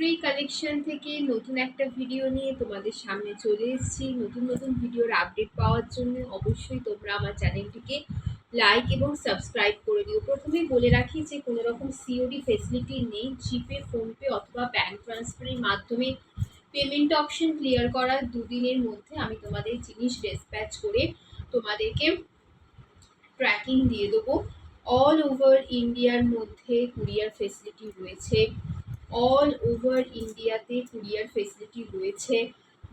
Free collection থেকে নতুন একটা ভিডিও নিয়ে তোমাদের সামনে চলে এসেছি। নতুন নতুন ভিডিওর আপডেট পাওয়ার জন্য অবশ্যই তোমরা আমার চ্যানেলটিকে লাইক এবং সাবস্ক্রাইব করে দিও। প্রথমেই বলে রাখি যে কোনো রকম সিওডি ফেসিলিটি নেই। জিপে, ফোনপে অথবা ব্যাঙ্ক ট্রান্সফারের মাধ্যমে পেমেন্ট অপশন ক্লিয়ার করার দুদিনের মধ্যে আমি তোমাদের জিনিস ডিসপ্যাচ করে তোমাদেরকে ট্র্যাকিং দিয়ে দেবো। অল ওভার ইন্ডিয়ার মধ্যে কুরিয়ার ফেসিলিটি রয়েছে। অল ওভার ইন্ডিয়াতে কুরিয়ার ফেসিলিটি রয়েছে।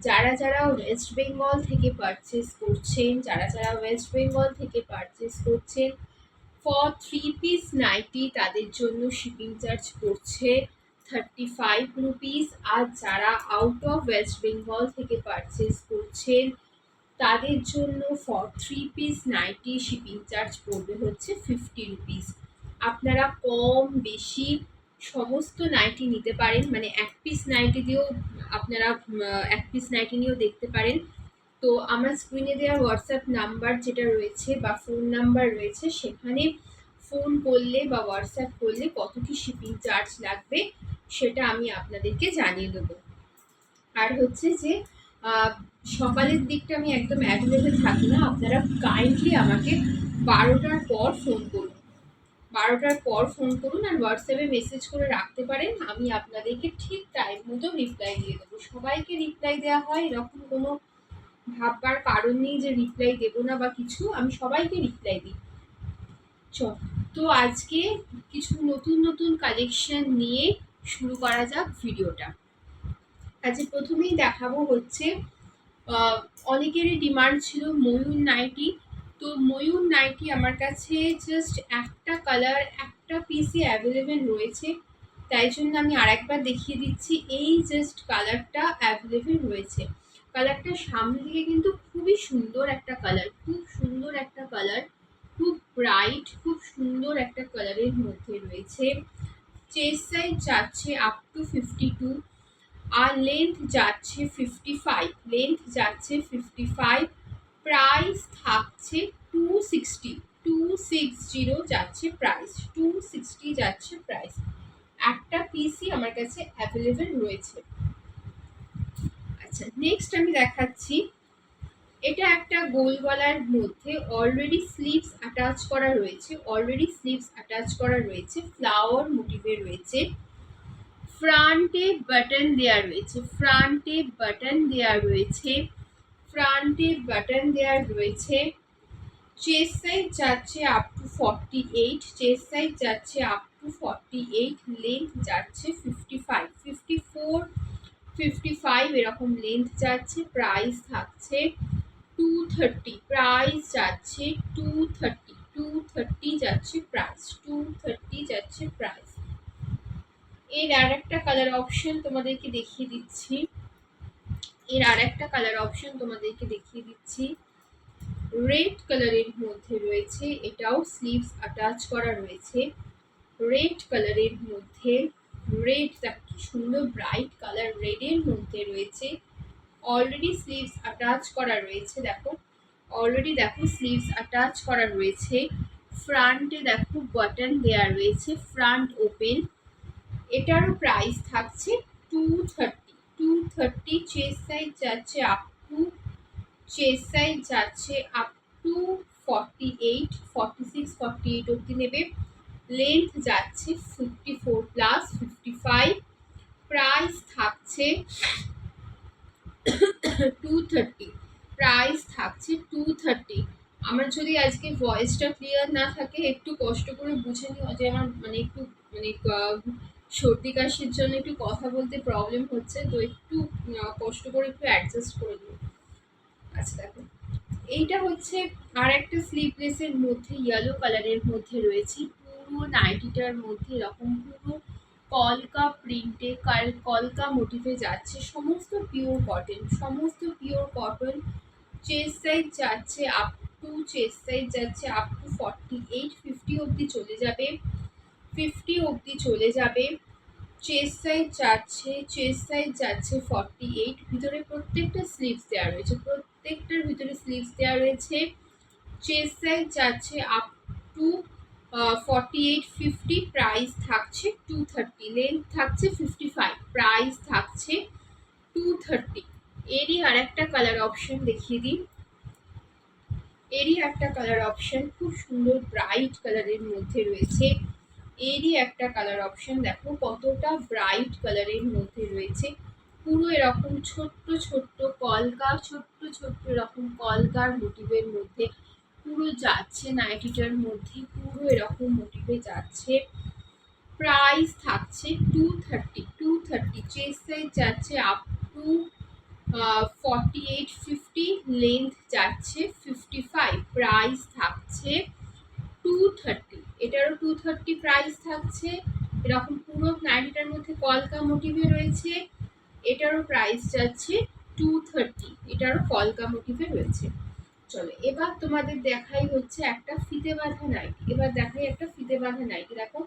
যারা যারা ওয়েস্ট বেঙ্গল থেকে পারচেস করছেন, ফর 3 পিস নাইটি তাদের জন্য শিপিং চার্জ পড়ছে 35 রুপিস। আর যারা আউট অফ ওয়েস্ট বেঙ্গল থেকে পারচেস করছেন তাদের জন্য for 3 piece nighty shipping charge পড়বে হচ্ছে 50 রুপিস। আপনারা কম বেশি সমস্ত নাইটি নিতে পারেন, মানে এক পিস নাইটি দিয়েও আপনারা এক পিস নাইটি নিয়েও দেখতে পারেন। তো আমার স্ক্রিনে দেওয়া হোয়াটসঅ্যাপ নাম্বার যেটা রয়েছে বা ফোন নাম্বার রয়েছে, সেখানে ফোন করলে বা হোয়াটসঅ্যাপ করলে কত কি শিপিং চার্জ লাগবে সেটা আমি আপনাদেরকে জানিয়ে দেবো। আর হচ্ছে যে সকালের দিকটা আমি একদম অ্যাভেলেবেল থাকি না, আপনারা কাইন্ডলি আমাকে 12টার পর ফোন করুন। 12টার পর ফোন করুন আর হোয়াটসঅ্যাপে মেসেজ করে রাখতে পারেন, আমি আপনাদেরকে ঠিক টাইম মতো রিপ্লাই দিয়ে দেবো। সবাইকে রিপ্লাই দেওয়া হয়, এরকম কোনো ভাববার কারণ নেই যে রিপ্লাই দেবো না বা কিছু, আমি সবাইকে রিপ্লাই দিই। তো আজকে কিছু নতুন নতুন কালেকশন নিয়ে শুরু করা যাক ভিডিওটা। আজকে প্রথমেই দেখাবো হচ্ছে অনেকেরই ডিমান্ড ছিল ময়ূর নাইটি। তো ময়ূর নাইটি আমার কাছে জাস্ট একটা কালার, একটা পিসই অ্যাভেলেবেল রয়েছে, তাই জন্য আমি আরেকবার দেখিয়ে দিচ্ছি। এই জাস্ট কালারটা অ্যাভেলেবেল রয়েছে। কালারটা সামনে দিকে কিন্তু খুবই সুন্দর একটা কালার, খুব সুন্দর একটা কালার, খুব ব্রাইট, খুব সুন্দর একটা কালারের মধ্যে রয়েছে। চেস্ট সাইজ যাচ্ছে আপ টু 52 আর লেন্থ যাচ্ছে 55, প্রাইস থাকছে 260 যাচ্ছে প্রাইস, 260 যাচ্ছে প্রাইস। একটা পিসই আমার কাছে অ্যাভেলেবেল রয়েছে। আচ্ছা, নেক্সট আমি দেখাচ্ছি, এটা একটা গোল গলার মধ্যে অলরেডি স্লিভস অ্যাটাচ করা রয়েছে, ফ্লাওয়ার মোটিভে রয়েছে। ফ্রন্টে বাটন দেওয়া রয়েছে। চেস্ট সাইজ যাচ্ছে আপ টু 48, লেন্থ যাচ্ছে 54, এরকম লেন্থ যাচ্ছে। প্রাইস থাকছে 230, প্রাইস যাচ্ছে 230 যাচ্ছে প্রাইস। এর আর একটা কালার অপশন তোমাদেরকে দেখিয়ে দিচ্ছি, রেড কালারের মধ্যে রয়েছে, এটাও স্লিভস অ্যাটাচ করা রয়েছে। রেড কালারের মধ্যে, রেড কি সুন্দর ব্রাইট কালার, রেডের মধ্যে রয়েছে। অলরেডি স্লিভস অ্যাটাচ করা রয়েছে, দেখো স্লিভস অ্যাটাচ করা রয়েছে। ফ্রন্টে দেখো বাটন দেওয়া রয়েছে, ফ্রন্ট ওপেন। এটারও প্রাইস থাকছে 230। চেস্ট সাইজ যাচ্ছে আপ টু 46-48 অবধি নেবে। লেন্থ যাচ্ছে 54+55, প্রাইস থাকছে 230। আমার যদি আজকে ভয়েসটা ক্লিয়ার না থাকে, একটু কষ্ট করে বুঝে নিও যে আমার একটু সর্দি কাশির জন্য একটু কথা বলতে প্রবলেম হচ্ছে, তো একটু কষ্ট করে একটু অ্যাডজাস্ট করে নিও। আচ্ছা, দেখো এইটা হচ্ছে আর একটা স্লিভলেসের মধ্যে ইয়েলো কালারের মধ্যে রয়েছে। পুরো নাইটিটার মধ্যে এরকম পুরো কলকা প্রিন্টে, কলকা মোটিভে যাচ্ছে, সমস্ত পিওর কটন। চেস্ট সাইজ যাচ্ছে আপ টু 48, 50 অবধি চলে যাবে। চেস্ট সাইজ যাচ্ছে 48। ভিতরে প্রত্যেকটার ভিতরে স্লিভস দেওয়া রয়েছে। চেস্ট সাইজ যাচ্ছে আপ টু 4850, প্রাইস থাকছে 230, লেন্থ থাকছে 55, প্রাইস থাকছে 230। এরই আর একটা কালার অপশন দেখিয়ে দিই। এরই একটা কালার অপশন খুব সুন্দর ব্রাইট কালারের মধ্যে রয়েছে। এরই একটা কালার অপশন দেখো কতটা ব্রাইট কালারের মধ্যে রয়েছে। পুরো এরকম ছোট্ট ছোট্ট কলকা, ছোট্ট ছোট্ট এরকম কলকার মোটিভের মধ্যে পুরো যাচ্ছে, নাইটিটার মধ্যে পুরো এরকম মোটিভে যাচ্ছে। প্রাইস থাকছে 230, চেস্ট সাইজ যাচ্ছে আপ টু 4850, লেন্থ যাচ্ছে 55, প্রাইস থাকছে 230। এটারও 230 প্রাইস থাকছে। এরকম পুরো নাইটিটার মধ্যে কলকা মোটিভে রয়েছে। এটারও প্রাইস যাচ্ছে 230, এটারও কলকা মোটিভে রয়েছে। চলো এবার তোমাদের দেখাই হচ্ছে একটা ফিতে বাঁধা নাইটি। এবার দেখাই একটা ফিতে বাঁধা নাইটি। দেখো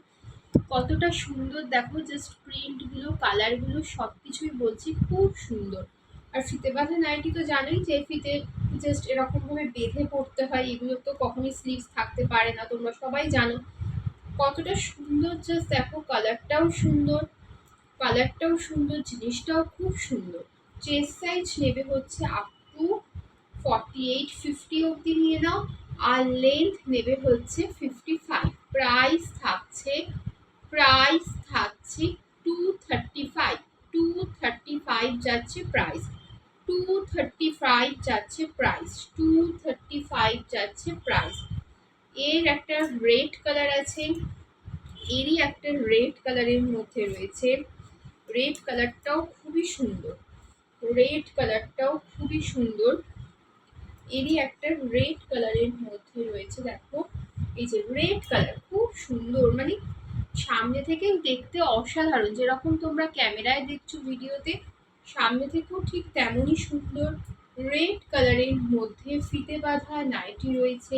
কতটা সুন্দর, দেখো জাস্ট প্রিন্টগুলো, কালারগুলো সব কিছুই বলছি খুব সুন্দর। আর ফিতে বাঁধা নাইটি তো জানোই যে ফিতে জাস্ট এরকমভাবে বেঁধে পড়তে হয়, এগুলো তো কখনোই স্লিভস থাকতে পারে না, তোমরা সবাই জানো। কতটা সুন্দর জাস্ট দেখো, কালারটাও সুন্দর, কালারটাও সুন্দর, জিনিসটাও খুব সুন্দর। চেস্ট সাইজ নেবে হচ্ছে আপ টু 4850 অবধি নিয়ে নাও, আর লেন্থ নেবে হচ্ছে 55। প্রাইস থাকছে 235, 235 যাচ্ছে প্রাইস, 235 যাচ্ছে প্রাইস, 235 যাচ্ছে প্রাইস। এর একটা রেড কালার আছে, এরই একটা রেড কালারের মধ্যে রয়েছে। রেড কালারটাও খুবই সুন্দর, রেড কালারটাও খুবই সুন্দর। এরই একটা রেড কালারের মধ্যে রয়েছে। দেখো এই যে রেড কালার খুব সুন্দর, মানে সামনে থেকে দেখতে অসাধারণ, যেরকম তোমরা ক্যামেরায় দেখছো ভিডিওতে, সামনে থেকেও ঠিক তেমনই সুন্দর। রেড কালারের মধ্যে ফিতে বাঁধা নাইটি রয়েছে,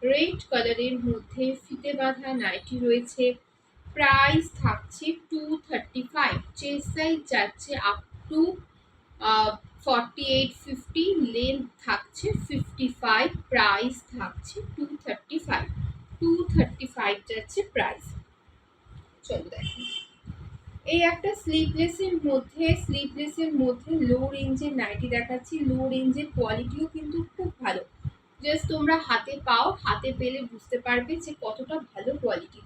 রেড কালারের মধ্যে ফিতে বাঁধা নাইটি রয়েছে। প্রাইস থাকছে 235, চেস্ট সাইজ যাচ্ছে আপ টু 4850, লেন্থ থাকছে 55, প্রাইস থাকছে 235, 235 যাচ্ছে প্রাইস। চলো দেখো এই একটা স্লিভলেসের মধ্যে লো রেঞ্জের নাইটি দেখাচ্ছি। লো রেঞ্জের কোয়ালিটিও কিন্তু খুব ভালো, জাস্ট তোমরা হাতে পাও, হাতে পেলে বুঝতে পারবে যে কতটা ভালো কোয়ালিটি।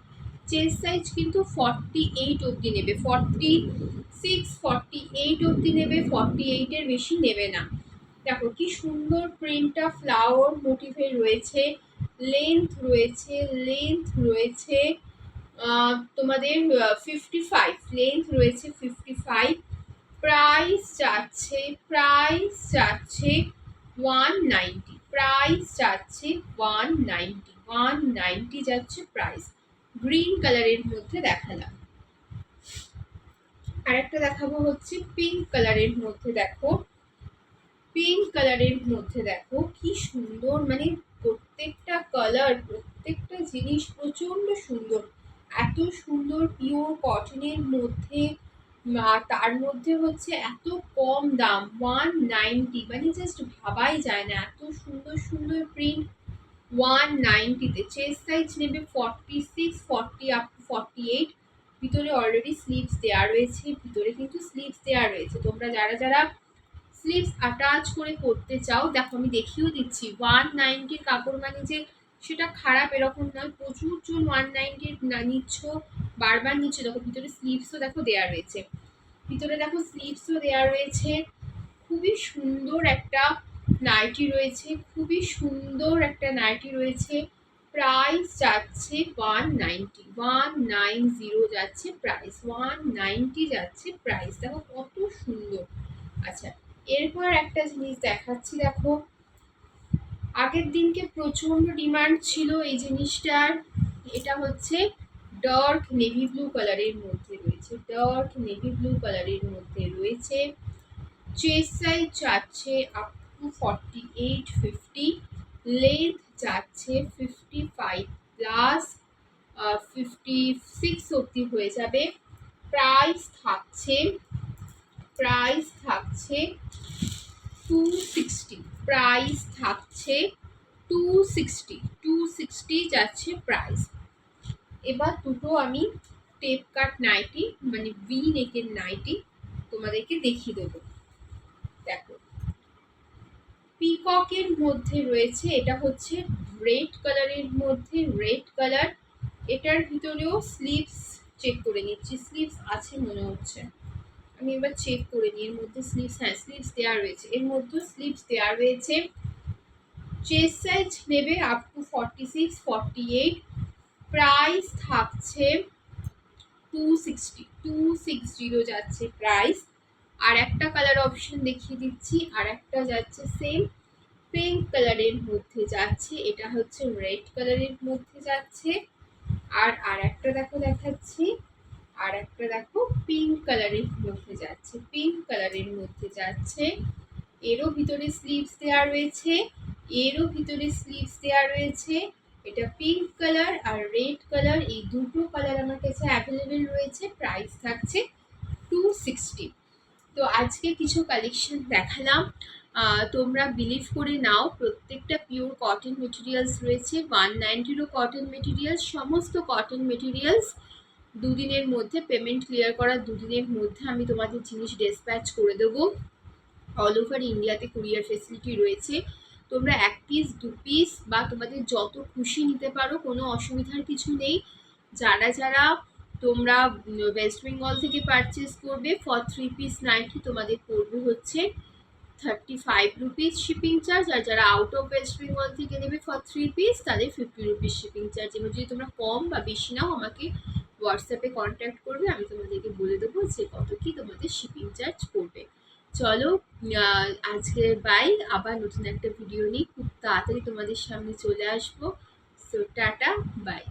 চেস্ট সাইজ কিন্তু 48 অবধি নেবে, 46, 48 অবধি নেবে, 48-এর বেশি নেবে না। দেখো কি সুন্দর প্রিন্টটা ফ্লাওয়ার মোটিভে রয়েছে। লেন্থ রয়েছে, লেন্থ রয়েছে তোমাদের 55, লেন্থ রয়েছে 55। প্রাইস যাচ্ছে 190, প্রাইস যাচ্ছে 190 যাচ্ছে প্রাইস। গ্রিন কালারের মধ্যে দেখালাম। আর একটা দেখাবো হচ্ছে পিঙ্ক কালারের মধ্যে। দেখো পিঙ্ক কালারের মধ্যে দেখো কি সুন্দর, মানে প্রত্যেকটা কালার, প্রত্যেকটা জিনিস প্রচন্ড সুন্দর। এত সুন্দর পিওর কটনের মধ্যে, তার মধ্যে হচ্ছে এত কম দাম 190, মানে জাস্ট ভাবাই যায় না, এত সুন্দর সুন্দর প্রিন্ট 190-তে। চেস্ট সাইজ নেবে 46, 40 আপ টু 48। ভিতরে অলরেডি স্লিভস দেওয়া রয়েছে, ভিতরে কিন্তু স্লিভস দেওয়া রয়েছে। তোমরা যারা যারা স্লিভস অ্যাটাচ করে করতে চাও, দেখো আমি দেখিয়েও দিচ্ছি। 190-র কাপড় মানে যে সেটা খারাপ এরকম নয়, প্রচুর জন 190 নিচ্ছ, বারবার নিচ্ছ। দেখো ভিতরে স্লিভসও দেখো দেওয়া রয়েছে, ভিতরে দেখো স্লিভসও দেওয়া রয়েছে। খুবই সুন্দর একটা নাইটি রয়েছে, খুবই সুন্দর একটা নাইটি রয়েছে। প্রাইস যাচ্ছে 190 যাচ্ছে প্রাইস, 190 যাচ্ছে প্রাইস। দেখো কত সুন্দর। আচ্ছা এরপর একটা জিনিস দেখাচ্ছি। দেখো আগের দিনকে প্রচন্ড ডিমান্ড ছিল এই জিনিসটার। এটা হচ্ছে ডার্ক নেভি ব্লু কালারের মধ্যে রয়েছে, ডার্ক নেভি ব্লু কালারের মধ্যে রয়েছে। চেস্ট সাইজ যাচ্ছে আপ টু 4850, লেন্থ যাচ্ছে 55 প্লাস 56 অবধি হয়ে যাবে। প্রাইস থাকছে 260, প্রাইস থাকছে 260 যাচ্ছে প্রাইস। এবার দুটো আমি টেপ কাট নাইটি মানে ভি নেকের নাইটি তোমাদেরকে দেখিয়ে দেবো। দেখো, পিককের মধ্যে রয়েছে, এটা হচ্ছে রেড কালারের মধ্যে, রেড কালার। এটার ভিতরেও স্লিভস চেক করে নিচ্ছি, স্লিভস আছে মনে হচ্ছে, আমি এবার চেক করে নিই। এর মধ্যে স্লিভস, হ্যাঁ স্লিভস দেওয়া রয়েছে, এর মধ্যে স্লিভস দেওয়া রয়েছে। চেস্ট সাইজ নেবে আপ টু 46, 48, প্রাইস থাকছে 260 যাচ্ছে প্রাইস। আর একটা কালার অপশন দেখিয়ে দিচ্ছি, আর একটা যাচ্ছে সেম পিঙ্ক কালারের মধ্যে যাচ্ছে, এটা হচ্ছে রেড কালারের মধ্যে যাচ্ছে। আর একটা দেখো দেখাচ্ছি, আর একটা দেখো পিঙ্ক কালারের মধ্যে যাচ্ছে, পিঙ্ক কালারের মধ্যে যাচ্ছে। এরও ভিতরে স্লিভস দেওয়া রয়েছে, এরও ভিতরে স্লিভস দেওয়া রয়েছে। এটা পিঙ্ক কালার আর রেড কালার, এই দুটো কালার আমার কাছে অ্যাভেলেবেল রয়েছে। প্রাইস থাকছে 260। তো আজকে কিছু কালেকশন দেখালাম, তোমরা বিলিভ করে নাও প্রত্যেকটা পিওর কটন মেটেরিয়ালস রয়েছে। 190 কটন মেটেরিয়ালস, সমস্ত কটন মেটেরিয়ালস দুদিনের মধ্যে পেমেন্ট ক্লিয়ার করার দুদিনের মধ্যে আমি তোমাদের জিনিস ডিসপ্যাচ করে দেবো। অল ওভার ইন্ডিয়াতে কুরিয়ার ফেসিলিটি রয়েছে। তোমরা 1 পিস 2 পিস বা তোমাদের যত খুশি নিতে পারো, কোনো অসুবিধার কিছু নেই। যারা তোমরা ওয়েস্ট বেঙ্গল থেকে পারচেস করবে, ফর 3 পিস নাইটি তোমাদের পড়বে হচ্ছে 35 রুপিস শিপিং চার্জ। আর যারা আউট অফ ওয়েস্ট বেঙ্গল থেকে নেবে ফর 3 পিস, তাদের 50 রুপিস শিপিং চার্জ। এবার যদি তোমরা কম বা বেশি নাও, আমাকে হোয়াটসঅ্যাপে কন্ট্যাক্ট করবে, আমি তোমাদেরকে বলে দেবো যে কত কি তোমাদের শিপিং চার্জ পড়বে। চলো আজকে বাই, আবার নতুন একটা ভিডিও নিয়ে খুব তাড়াতাড়ি তোমাদের সামনে চলে আসবো। So tata, by.